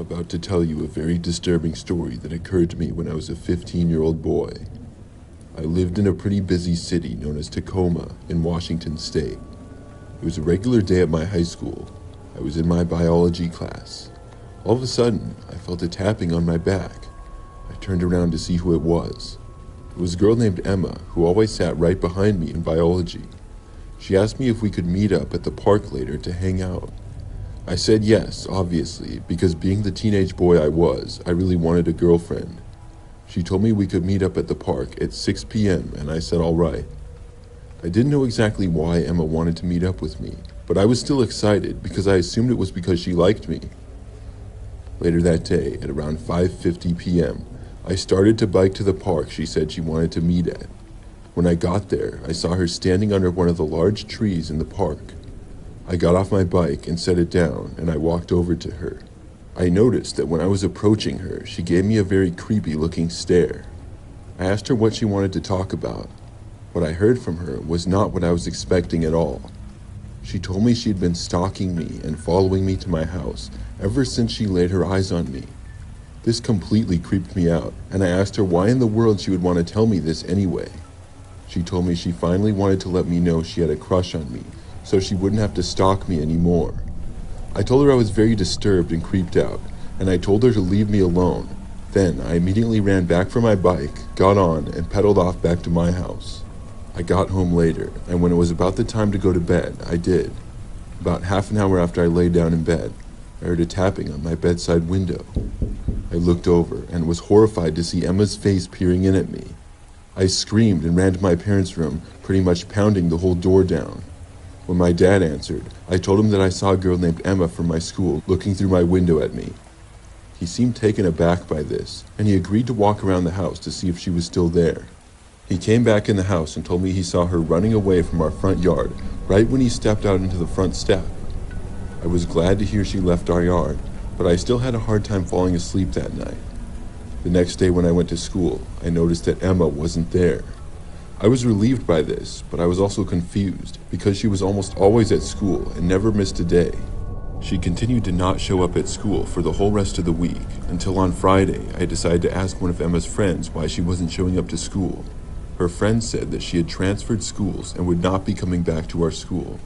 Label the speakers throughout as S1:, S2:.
S1: about to tell you a very disturbing story that occurred to me when I was a 15-year-old boy. I lived in a pretty busy city known as Tacoma in Washington state. It was a regular day at my high school. I was in my biology class. All of a sudden, I felt a tapping on my back. I turned around to see who it was. It was a girl named Emma who always sat right behind me in biology. She asked me if we could meet up at the park later to hang out. I said yes, obviously, because being the teenage boy I was, I really wanted a girlfriend. She told me we could meet up at the park at 6 p.m. and I said all right. I didn't know exactly why Emma wanted to meet up with me, but I was still excited because I assumed it was because she liked me. Later that day, at around 5:50 p.m., I started to bike to the park she said she wanted to meet at. When I got there, I saw her standing under one of the large trees in the park. I got off my bike and set it down, and I walked over to her. I noticed that when I was approaching her, she gave me a very creepy-looking stare. I asked her what she wanted to talk about. What I heard from her was not what I was expecting at all. She told me she had been stalking me and following me to my house ever since she laid her eyes on me. This completely creeped me out, and I asked her why in the world she would want to tell me this anyway. She told me she finally wanted to let me know she had a crush on me, so she wouldn't have to stalk me anymore. I told her I was very disturbed and creeped out, and I told her to leave me alone. Then I immediately ran back from my bike, got on, and pedaled off back to my house. I got home later, and when it was about the time to go to bed, I did. About half an hour after I lay down in bed, I heard a tapping on my bedside window. I looked over and was horrified to see Emma's face peering in at me. I screamed and ran to my parents' room, pretty much pounding the whole door down. When my dad answered, I told him that I saw a girl named Emma from my school looking through my window at me. He seemed taken aback by this, and he agreed to walk around the house to see if she was still there. He came back in the house and told me he saw her running away from our front yard right when he stepped out into the front step. I was glad to hear she left our yard, but I still had a hard time falling asleep that night. The next day when I went to school, I noticed that Emma wasn't there. I was relieved by this, but I was also confused because she was almost always at school and never missed a day. She continued to not show up at school for the whole rest of the week until on Friday I decided to ask one of Emma's friends why she wasn't showing up to school. Her friend said that she had transferred schools and would not be coming back to our school.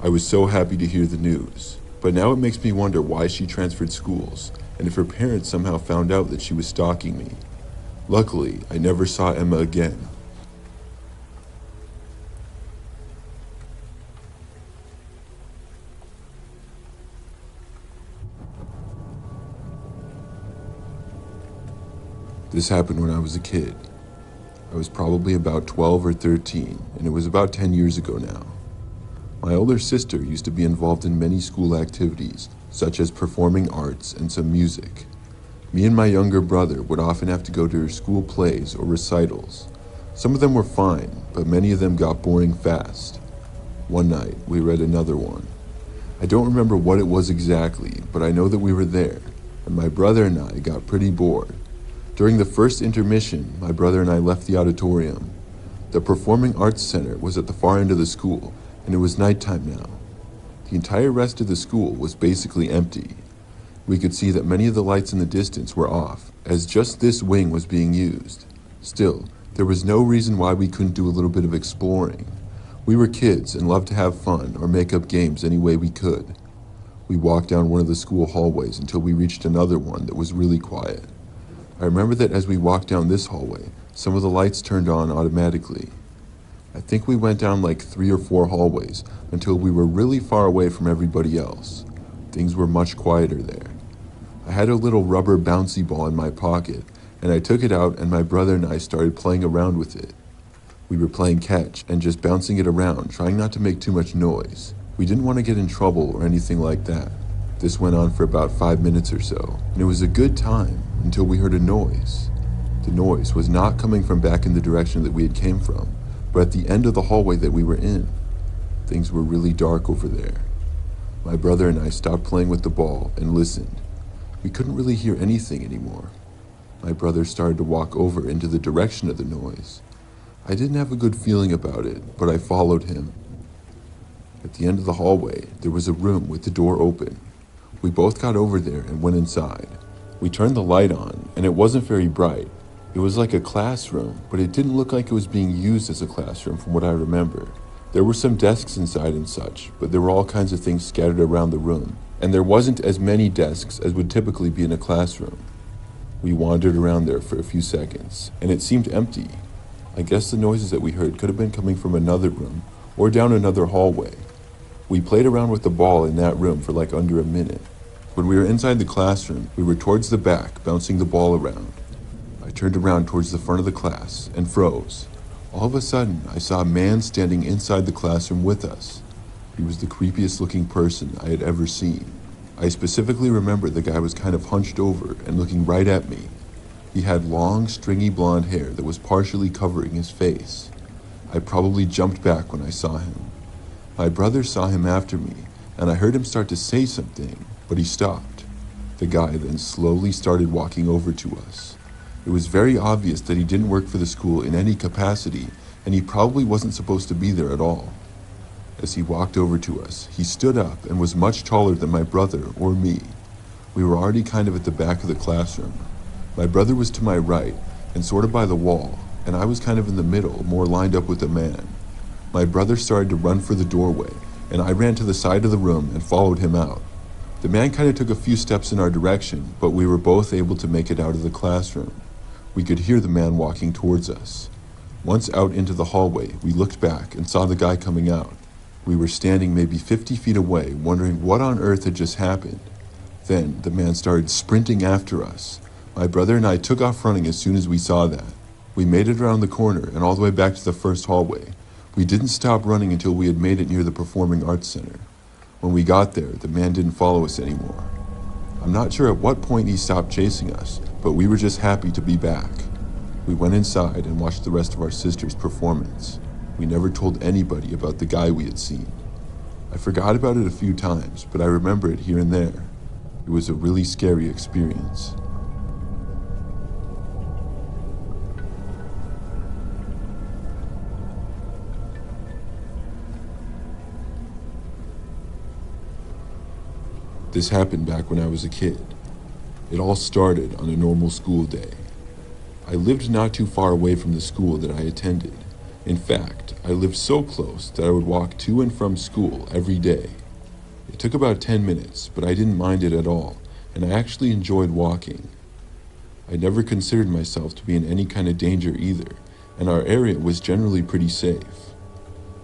S1: I was so happy to hear the news, but now it makes me wonder why she transferred schools and if her parents somehow found out that she was stalking me. Luckily, I never saw Emma again. This happened when I was a kid. I was probably about 12 or 13, and it was about 10 years ago now. My older sister used to be involved in many school activities, such as performing arts and some music. Me and my younger brother would often have to go to her school plays or recitals. Some of them were fine, but many of them got boring fast. One night, we read another one. I don't remember what it was exactly, but I know that we were there, and my brother and I got pretty bored. During the first intermission, my brother and I left the auditorium. The Performing Arts Center was at the far end of the school, and it was nighttime now. The entire rest of the school was basically empty. We could see that many of the lights in the distance were off, as just this wing was being used. Still, there was no reason why we couldn't do a little bit of exploring. We were kids and loved to have fun or make up games any way we could. We walked down one of the school hallways until we reached another one that was really quiet. I remember that as we walked down this hallway, some of the lights turned on automatically. I think we went down like 3 or 4 hallways until we were really far away from everybody else. Things were much quieter there. I had a little rubber bouncy ball in my pocket, and I took it out and my brother and I started playing around with it. We were playing catch and just bouncing it around, trying not to make too much noise. We didn't want to get in trouble or anything like that. This went on for about 5 minutes or so, and it was a good time until we heard a noise. The noise was not coming from back in the direction that we had came from, but at the end of the hallway that we were in. Things were really dark over there. My brother and I stopped playing with the ball and listened. We couldn't really hear anything anymore. My brother started to walk over into the direction of the noise. I didn't have a good feeling about it, but I followed him. At the end of the hallway, there was a room with the door open. We both got over there and went inside. We turned the light on, and it wasn't very bright. It was like a classroom, but it didn't look like it was being used as a classroom from what I remember. There were some desks inside and such, but there were all kinds of things scattered around the room, and there wasn't as many desks as would typically be in a classroom. We wandered around there for a few seconds, and it seemed empty. I guess the noises that we heard could have been coming from another room or down another hallway. We played around with the ball in that room for like under a minute. When we were inside the classroom, we were towards the back, bouncing the ball around. I turned around towards the front of the class and froze. All of a sudden, I saw a man standing inside the classroom with us. He was the creepiest looking person I had ever seen. I specifically remember the guy was kind of hunched over and looking right at me. He had long, stringy blonde hair that was partially covering his face. I probably jumped back when I saw him. My brother saw him after me, and I heard him start to say something, but he stopped. The guy then slowly started walking over to us. It was very obvious that he didn't work for the school in any capacity, and he probably wasn't supposed to be there at all. As he walked over to us, he stood up and was much taller than my brother or me. We were already kind of at the back of the classroom. My brother was to my right and sort of by the wall, and I was kind of in the middle, more lined up with the man. My brother started to run for the doorway, and I ran to the side of the room and followed him out. The man kind of took a few steps in our direction, but we were both able to make it out of the classroom. We could hear the man walking towards us. Once out into the hallway, we looked back and saw the guy coming out. We were standing maybe 50 feet away, wondering what on earth had just happened. Then the man started sprinting after us. My brother and I took off running as soon as we saw that. We made it around the corner and all the way back to the first hallway. We didn't stop running until we had made it near the Performing Arts Center. When we got there, the man didn't follow us anymore. I'm not sure at what point he stopped chasing us, but we were just happy to be back. We went inside and watched the rest of our sister's performance. We never told anybody about the guy we had seen. I forgot about it a few times, but I remember it here and there. It was a really scary experience. This happened back when I was a kid. It all started on a normal school day. I lived not too far away from the school that I attended. In fact, I lived so close that I would walk to and from school every day. It took about 10 minutes, but I didn't mind it at all, and I actually enjoyed walking. I never considered myself to be in any kind of danger either, and our area was generally pretty safe.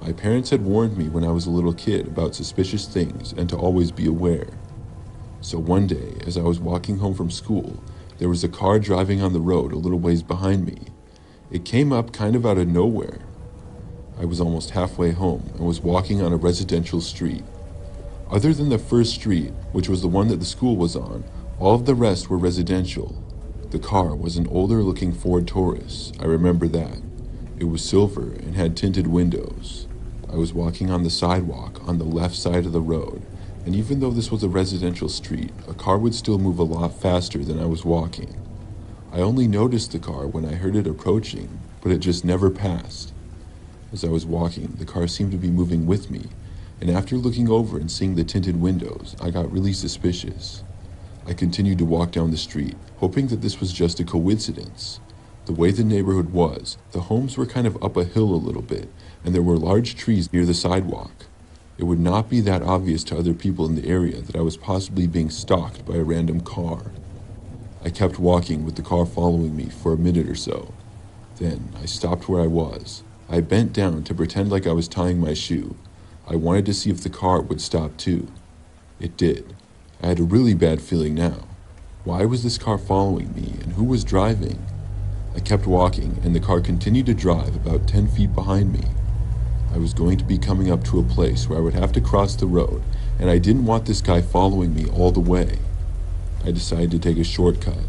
S1: My parents had warned me when I was a little kid about suspicious things and to always be aware. So one day, as I was walking home from school, there was a car driving on the road a little ways behind me. It came up kind of out of nowhere. I was almost halfway home and was walking on a residential street. Other than the first street, which was the one that the school was on, all of the rest were residential. The car was an older looking Ford Taurus, I remember that. It was silver and had tinted windows. I was walking on the sidewalk on the left side of the road, and even though this was a residential street, a car would still move a lot faster than I was walking. I only noticed the car when I heard it approaching, but it just never passed. As I was walking, the car seemed to be moving with me, and after looking over and seeing the tinted windows, I got really suspicious. I continued to walk down the street, hoping that this was just a coincidence. The way the neighborhood was, the homes were kind of up a hill a little bit, and there were large trees near the sidewalk. It would not be that obvious to other people in the area that I was possibly being stalked by a random car. I kept walking with the car following me for a minute or so. Then I stopped where I was. I bent down to pretend like I was tying my shoe. I wanted to see if the car would stop too. It did. I had a really bad feeling now. Why was this car following me, and who was driving? I kept walking, and the car continued to drive about 10 feet behind me. I was going to be coming up to a place where I would have to cross the road, and I didn't want this guy following me all the way. I decided to take a shortcut.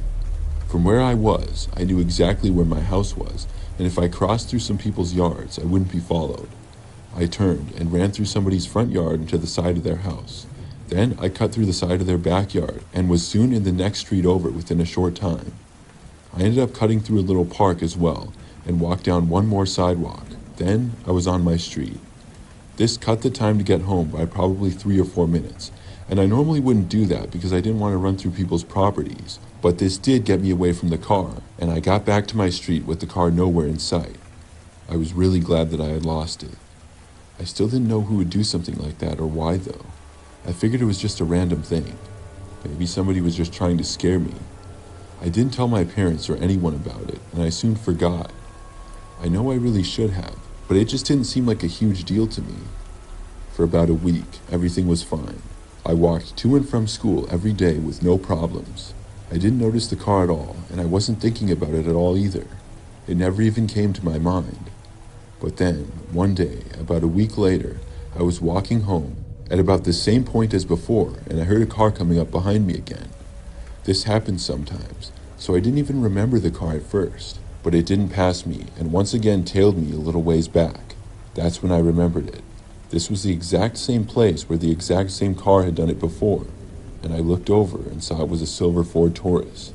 S1: From where I was, I knew exactly where my house was, and if I crossed through some people's yards, I wouldn't be followed. I turned and ran through somebody's front yard into the side of their house. Then I cut through the side of their backyard and was soon in the next street over within a short time. I ended up cutting through a little park as well and walked down one more sidewalk. Then I was on my street. This cut the time to get home by probably 3 or 4 minutes, And I normally wouldn't do that because I didn't want to run through people's properties, but this did get me away from the car, and I got back to my street with the car nowhere in sight. I was really glad that I had lost it. I still didn't know who would do something like that or why though. I figured it was just a random thing. Maybe somebody was just trying to scare me. I didn't tell my parents or anyone about it, and I soon forgot. I know I really should have, but it just didn't seem like a huge deal to me. For about a week, everything was fine. I walked to and from school every day with no problems. I didn't notice the car at all, and I wasn't thinking about it at all either. It never even came to my mind. But then, one day, about a week later, I was walking home at about the same point as before, and I heard a car coming up behind me again. This happens sometimes, so I didn't even remember the car at first, but it didn't pass me and once again tailed me a little ways back. That's when I remembered it. This was the exact same place where the exact same car had done it before, and I looked over and saw it was a silver Ford Taurus.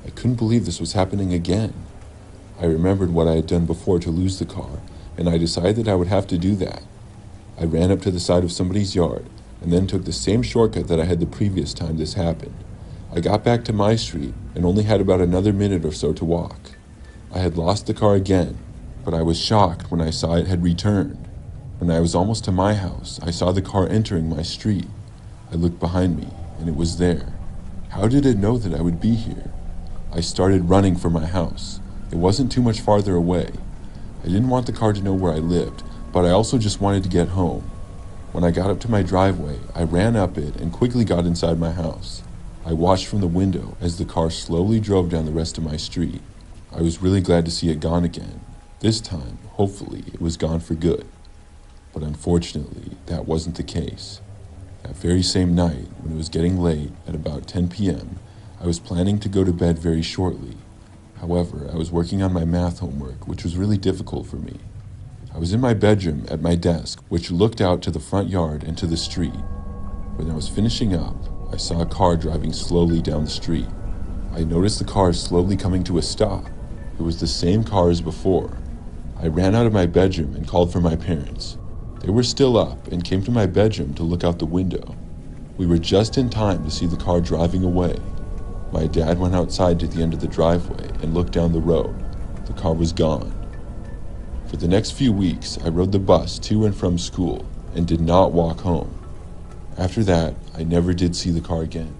S1: I couldn't believe this was happening again. I remembered what I had done before to lose the car, and I decided I would have to do that. I ran up to the side of somebody's yard and then took the same shortcut that I had the previous time this happened. I got back to my street and only had about another minute or so to walk. I had lost the car again, but I was shocked when I saw it had returned. When I was almost to my house, I saw the car entering my street. I looked behind me and it was there. How did it know that I would be here? I started running for my house. It wasn't too much farther away. I didn't want the car to know where I lived, but I also just wanted to get home. When I got up to my driveway, I ran up it and quickly got inside my house. I watched from the window as the car slowly drove down the rest of my street. I was really glad to see it gone again. This time, hopefully, it was gone for good. But unfortunately, that wasn't the case. That very same night, when it was getting late, at about 10 p.m., I was planning to go to bed very shortly. However, I was working on my math homework, which was really difficult for me. I was in my bedroom at my desk, which looked out to the front yard and to the street. When I was finishing up, I saw a car driving slowly down the street. I noticed the car slowly coming to a stop. It was the same car as before. I ran out of my bedroom and called for my parents. They were still up and came to my bedroom to look out the window. We were just in time to see the car driving away. My dad went outside to the end of the driveway and looked down the road. The car was gone. For the next few weeks, I rode the bus to and from school and did not walk home. After that, I never did see the car again.